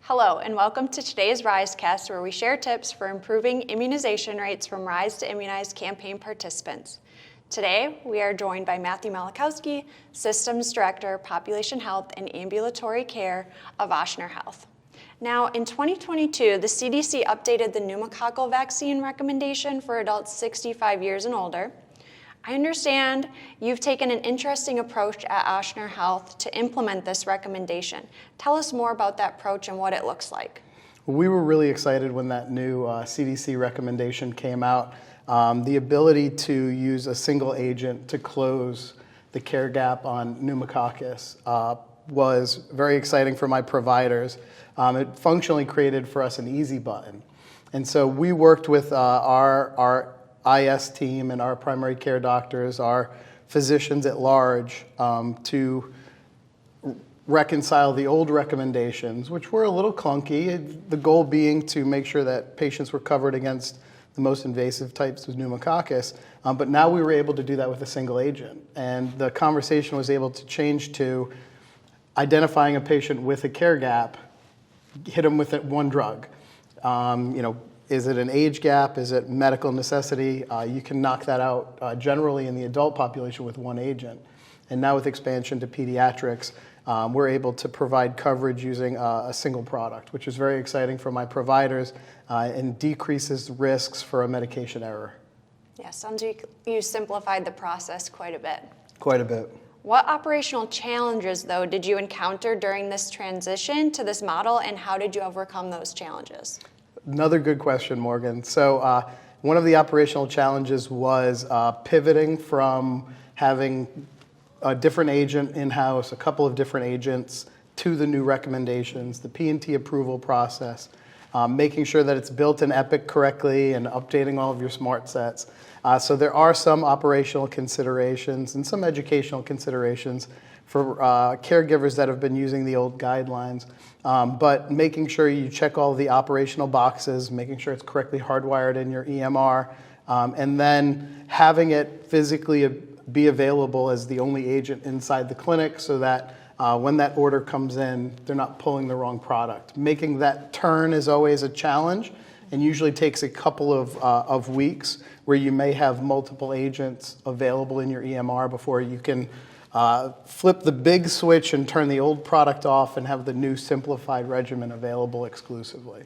Hello, and welcome to today's RIZEcast, where we share tips for improving immunization rates from RIZE to Immunize campaign participants. Today, we are joined by Matthew Malachowski, Systems Director, Population Health and Ambulatory Care of Ochsner Health. Now, in 2022, the CDC updated the pneumococcal vaccine recommendation for adults 65 years and older. I understand you've taken an interesting approach at Ochsner Health to implement this recommendation. Tell us more about that approach and what it looks like. We were really excited when that new CDC recommendation came out. The ability to use a single agent to close the care gap on pneumococcus was very exciting for my providers. It functionally created for us an easy button. And so we worked with our IS team and our primary care doctors, our physicians at large, to reconcile the old recommendations, which were a little clunky, the goal being to make sure that patients were covered against the most invasive types of pneumococcus. But now we were able to do that with a single agent. And the conversation was able to change to identifying a patient with a care gap, hit them with one drug. Is it an age gap? Is it medical necessity? You can knock that out generally in the adult population with one agent. And now with expansion to pediatrics, we're able to provide coverage using a single product, which is very exciting for my providers and decreases risks for a medication error. Yeah, sounds like you simplified the process quite a bit. Quite a bit. What operational challenges, though, did you encounter during this transition to this model, and how did you overcome those challenges? Another good question, Morgan. So one of the operational challenges was pivoting from having a different agent in-house, a couple of different agents, to the new recommendations, the P&T approval process, making sure that it's built in Epic correctly and updating all of your smart sets. So there are some operational considerations and some educational considerations for caregivers that have been using the old guidelines, but making sure you check all the operational boxes, making sure it's correctly hardwired in your EMR, and then having it physically be available as the only agent inside the clinic so that when that order comes in, they're not pulling the wrong product. Making that turn is always a challenge and usually takes a couple of weeks where you may have multiple agents available in your EMR before you can flip the big switch and turn the old product off and have the new simplified regimen available exclusively.